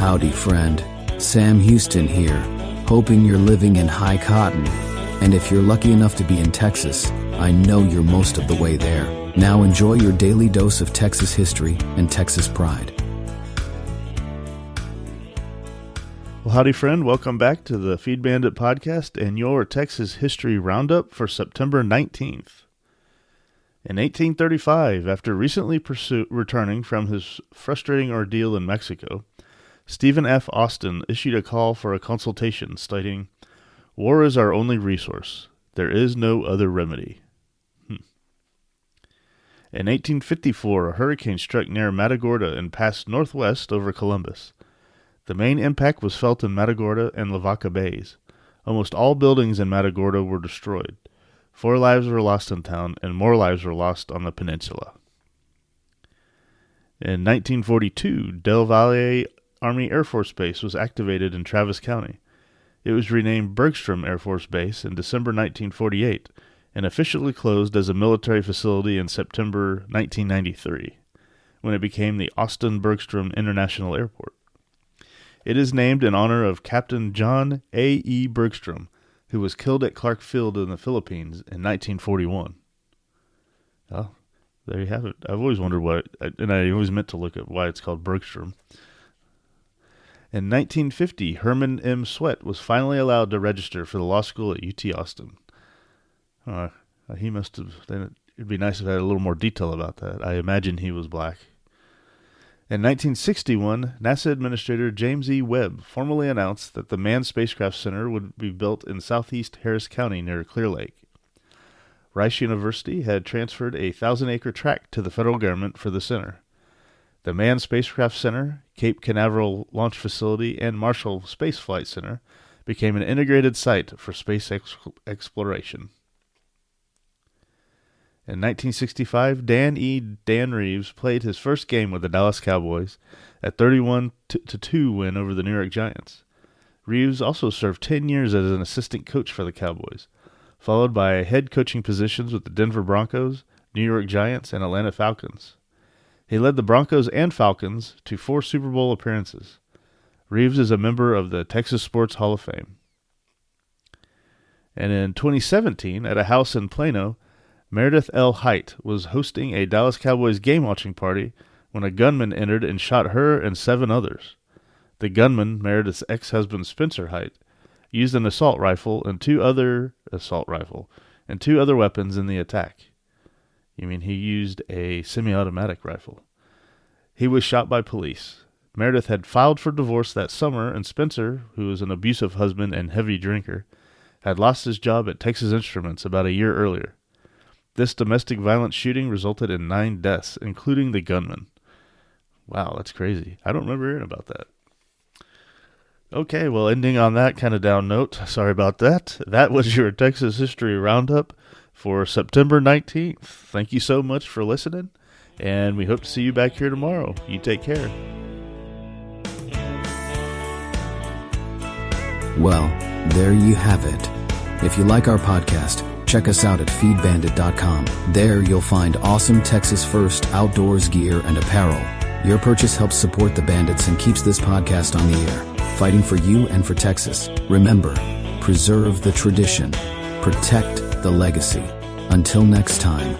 Howdy, friend. Sam Houston here, hoping you're living in high cotton. And if you're lucky enough to be in Texas, I know you're most of the way there. Now enjoy your daily dose of Texas history and Texas pride. Well, howdy, friend. Welcome back to the Feed Bandit podcast and your Texas History Roundup for September 19th. In 1835, after recently returning from his frustrating ordeal in Mexico, Stephen F. Austin issued a call for a consultation stating, "War is our only resource. There is no other remedy." In 1854, a hurricane struck near Matagorda and passed northwest over Columbus. The main impact was felt in Matagorda and Lavaca Bays. Almost all buildings in Matagorda were destroyed. 4 lives were lost in town, and more lives were lost on the peninsula. In 1942, Del Valle Army Air Force Base was activated in Travis County. It was renamed Bergstrom Air Force Base in December 1948 and officially closed as a military facility in September 1993, when it became the Austin Bergstrom International Airport. It is named in honor of Captain John A. E. Bergstrom, who was killed at Clark Field in the Philippines in 1941. Oh, there you have it. I've always wondered why, and I always meant to look at why it's called Bergstrom. In 1950, Herman M. Sweat was finally allowed to register for the law school at UT Austin. He must have. Then it'd be nice if I had a little more detail about that. I imagine he was black. In 1961, NASA Administrator James E. Webb formally announced that the Manned Spacecraft Center would be built in southeast Harris County near Clear Lake. Rice University had transferred a 1,000-acre tract to the federal government for the center. The Manned Spacecraft Center, Cape Canaveral Launch Facility, and Marshall Space Flight Center became an integrated site for space exploration. In 1965, Dan Reeves played his first game with the Dallas Cowboys, a 31-2 win over the New York Giants. Reeves also served 10 years as an assistant coach for the Cowboys, followed by head coaching positions with the Denver Broncos, New York Giants, and Atlanta Falcons. He led the Broncos and Falcons to 4 Super Bowl appearances. Reeves is a member of the Texas Sports Hall of Fame. And in 2017, at a house in Plano, Meredith L. Height was hosting a Dallas Cowboys game-watching party when a gunman entered and shot her and 7 others. The gunman, Meredith's ex-husband Spencer Height, used an assault rifle and two other weapons in the attack. You mean he used a semi-automatic rifle? He was shot by police. Meredith had filed for divorce that summer, and Spencer, who was an abusive husband and heavy drinker, had lost his job at Texas Instruments about a year earlier. This domestic violence shooting resulted in 9 deaths, including the gunman. Wow, that's crazy. I don't remember hearing about that. Okay, well, ending on that kind of down note, sorry about that. That was your Texas History Roundup for September 19th. Thank you so much for listening, and we hope to see you back here tomorrow. You take care. Well, there you have it. If you like our podcast, check us out at feedbandit.com. There you'll find awesome Texas First outdoors gear and apparel. Your purchase helps support the Bandits and keeps this podcast on the air, fighting for you and for Texas. Remember, preserve the tradition, protect the legacy. Until next time.